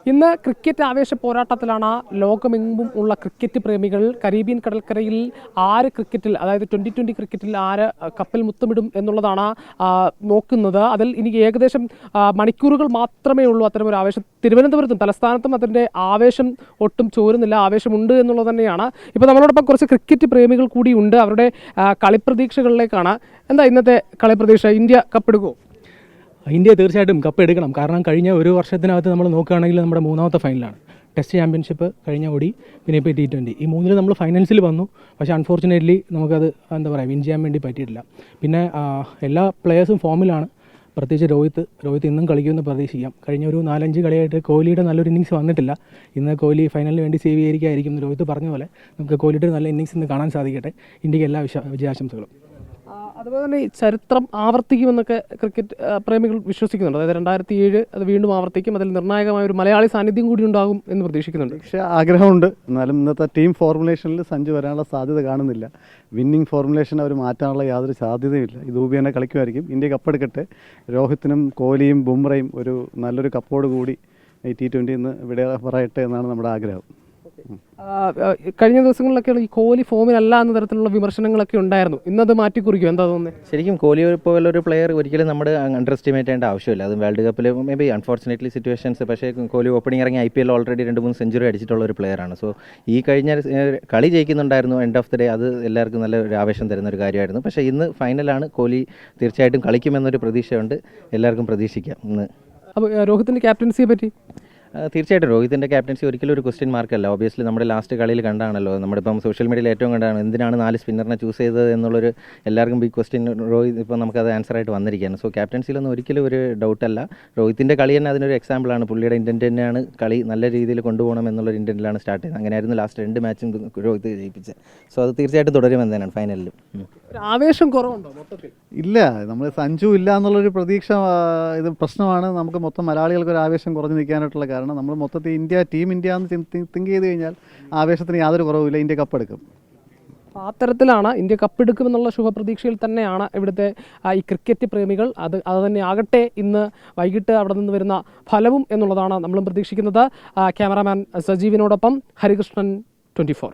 ഇന്ന് ക്രിക്കറ്റ് ആവേശ പോരാട്ടത്തിലാണ് ലോകമെങ്ങും ഉള്ള ക്രിക്കറ്റ് പ്രേമികൾ. കരീബിയൻ കടൽക്കരയിൽ ആര് ക്രിക്കറ്റിൽ, അതായത് 2020 ക്രിക്കറ്റിൽ ആര് കപ്പിൽ മുത്തമിടും എന്നുള്ളതാണ് നോക്കുന്നത്. അതിൽ ഇനി ഏകദേശം മണിക്കൂറുകൾ മാത്രമേ ഉള്ളൂ അത്തരമൊരു ആവേശം. തിരുവനന്തപുരത്തും തലസ്ഥാനത്തും അതിൻ്റെ ആവേശം ഒട്ടും ചോരുന്നില്ല, ആവേശമുണ്ട് എന്നുള്ളത് തന്നെയാണ്. ഇപ്പോൾ നമ്മളോടൊപ്പം കുറച്ച് ക്രിക്കറ്റ് പ്രേമികൾ കൂടിയുണ്ട്. അവരുടെ കളിപ്രതീക്ഷകളിലേക്കാണ്. എന്താ ഇന്നത്തെ കളിപ്രതീക്ഷ? ഇന്ത്യ കപ്പെടുക്കുമോ? ഇന്ത്യ തീർച്ചയായിട്ടും കപ്പ് എടുക്കണം. കാരണം കഴിഞ്ഞ ഒരു വർഷത്തിനകത്ത് നമ്മൾ നോക്കുകയാണെങ്കിൽ നമ്മുടെ മൂന്നാമത്തെ ഫൈനലാണ്. ടെസ്റ്റ് ചാമ്പ്യൻഷിപ്പ് കഴിഞ്ഞ ഓടി, പിന്നെ ഇപ്പോൾ T20 ഈ മൂന്നിൽ നമ്മൾ ഫൈനൽസിൽ വന്നു. പക്ഷേ അൺഫോർച്ചുനേറ്റ്ലി നമുക്കത് എന്താ പറയുക വിൻ ചെയ്യാൻ വേണ്ടി പറ്റിയിട്ടില്ല. പിന്നെ എല്ലാ പ്ലെയേഴ്സും ഫോമിലാണ്. പ്രത്യേകിച്ച് രോഹിത് ഇന്നും കളിക്കുമെന്ന് പ്രതീക്ഷിക്കാം. കഴിഞ്ഞ ഒരു 4-5 കളിയായിട്ട് കോഹ്ലിയുടെ നല്ലൊരു ഇന്നിങ്സ് വന്നിട്ടില്ല. ഇന്ന് കോഹ്ലി ഫൈനലിന് വേണ്ടി സേവ് ചെയ്തിരിക്കുകയായിരിക്കും. രോഹിത് പറഞ്ഞ പോലെ നമുക്ക് കോഹ്ലിയുടെ നല്ല ഇന്നിങ്സ് ഇന്ന് കാണാൻ സാധിക്കട്ടെ. ഇന്ത്യക്ക് എല്ലാ വിജയാശംസകളും. അതുപോലെ തന്നെ ചരിത്രം ആവർത്തിക്കുമെന്നൊക്കെ ക്രിക്കറ്റ് പ്രേമികൾ വിശ്വസിക്കുന്നുണ്ട്. അതായത് 2007 അത് വീണ്ടും ആവർത്തിക്കും. അതിൽ നിർണായകമായ ഒരു മലയാളി സാന്നിധ്യം കൂടി ഉണ്ടാകും എന്ന് പ്രതീക്ഷിക്കുന്നുണ്ട്. പക്ഷേ ആഗ്രഹമുണ്ട്. എന്നാലും ഇന്നത്തെ ടീം ഫോർമുലേഷനിൽ സഞ്ജു വരാനുള്ള സാധ്യത കാണുന്നില്ല. വിന്നിംഗ് ഫോർമുലേഷൻ അവർ മാറ്റാനുള്ള യാതൊരു സാധ്യതയുമില്ല. ഇത് ഊബി തന്നെ കളിക്കുമായിരിക്കും. ഇന്ത്യ കപ്പെടുക്കട്ടെ. രോഹിത്തിനും കോഹ്ലിയും ബുംറയും ഒരു നല്ലൊരു കപ്പോട് കൂടി ഈ T20 ഇന്ന് ഇവിടെ പറയട്ടെ എന്നാണ് നമ്മുടെ ആഗ്രഹം. കഴിഞ്ഞ ദിവസങ്ങളിലൊക്കെ ഈ കോഹ്ലി ഫോമിലല്ല എന്ന തരത്തിലുള്ള വിമർശനങ്ങളൊക്കെ ഉണ്ടായിരുന്നു. ഇന്നത് മാറ്റിക്കുറിക്കും, എന്താ തോന്നുന്നത്? ശരിക്കും കോഹ്ലി പോലൊരു പ്ലെയർ ഒരിക്കലും നമ്മൾ അണ്ടർ എസ്റ്റിമേറ്റ് ചെയ്യേണ്ട ആവശ്യമില്ല. അത് വേൾഡ് കപ്പിൽ മേ ബി അൺഫോർച്ചുനേറ്റ്ലി സിറ്റുവേഷൻസ്. പക്ഷേ കോഹ്ലി ഓപ്പണിംഗ് ഇറങ്ങി IPL ഓൾറെഡി 2-3 സെഞ്ചുറി അടിച്ചിട്ടുള്ള ഒരു പ്ലെയറാണ്. സോ ഈ കഴിഞ്ഞ കളി ജയിക്കുന്നുണ്ടായിരുന്നു. എൻഡ് ഓഫ് ദി ഡേ അത് എല്ലാവർക്കും നല്ല ഒരു ആവേശം തരുന്ന ഒരു കാര്യമായിരുന്നു. പക്ഷേ ഇന്ന് ഫൈനലാണ്. കോഹ്ലി തീർച്ചയായിട്ടും കളിക്കുമെന്നൊരു പ്രതീക്ഷയുണ്ട്. എല്ലാവർക്കും പ്രതീക്ഷിക്കാം ഇന്ന്. അപ്പോൾ രോഹിത്തിൻ്റെ ക്യാപ്റ്റൻസിയെ പറ്റി? തീർച്ചയായിട്ടും രോഹിത്തിൻ്റെ ക്യാപ്റ്റൻസി ഒരിക്കലും ഒരു ക്വസ്റ്റ്യൻ മാർക്കല്ല. ഒബിയസ്ലി നമ്മുടെ ലാസ്റ്റ് കളിയിൽ കണ്ടാണല്ലോ, നമ്മളിപ്പം സോഷ്യൽ മീഡിയയിൽ ഏറ്റവും കണ്ടാണ് എന്തിനാണ് 4 സ്പിന്നറിനെ ചൂസ് ചെയ്തത് എന്നുള്ളൊരു എല്ലാവർക്കും ബിഗ് ക്വസ്റ്റ്യൻ. രോഹിത് ഇപ്പോൾ നമുക്കത് ആൻസർ ആയിട്ട് വന്നിരിക്കുകയാണ്. സോ ക്യാപ്റ്റൻസിയിലൊന്നും ഒരിക്കലും ഒരു ഡൗട്ടല്ല. രോഹിത്തിൻ്റെ കളി തന്നെ അതിനൊരു എക്സാമ്പിളാണ്. പുള്ളിയുടെ ഇൻറ്റൻറ്റ് തന്നെയാണ് കളി നല്ല രീതിയിൽ കൊണ്ടുപോകണം എന്നുള്ളൊരു ഇൻറ്റൻറ്റിലാണ് സ്റ്റാർട്ട് ചെയ്തത്. അങ്ങനെയായിരുന്നു ലാസ്റ്റ് 2 മാച്ചും രോഹിത് ജയിപ്പിച്ചത്. സോ അത് തീർച്ചയായിട്ടും തുടരുമെന്നാണ് ഫൈനലിലും. ആവേശം കുറവുണ്ടോ മൊത്തത്തിൽ? ഇല്ല, നമ്മൾ സഞ്ജു ഇല്ല എന്നുള്ളൊരു പ്രതീക്ഷ ഇത് പ്രശ്നമാണ്. നമുക്ക് മൊത്തം മലയാളികൾക്ക് ഒരു ആവേശം കുറഞ്ഞു നിൽക്കാനായിട്ടുള്ള കാരണം നമ്മൾ മൊത്തത്തിൽ ടീം ഇന്ത്യ എന്ന് തിങ്ക് ചെയ്ത് കഴിഞ്ഞാൽ ആവേശത്തിന് യാതൊരു കുറവുമില്ല. ഇന്ത്യ കപ്പെടുക്കും. അത്തരത്തിലാണ് ഇന്ത്യ കപ്പെടുക്കുമെന്നുള്ള ശുഭപ്രതീക്ഷയിൽ തന്നെയാണ് ഇവിടുത്തെ ഈ ക്രിക്കറ്റ് പ്രേമികൾ. അത് തന്നെ ആകട്ടെ ഇന്ന് വൈകിട്ട് അവിടെ നിന്ന് വരുന്ന ഫലവും എന്നുള്ളതാണ് നമ്മളും പ്രതീക്ഷിക്കുന്നത്. ക്യാമറാമാൻ സജീവിനോടൊപ്പം ഹരികൃഷ്ണൻ, 24.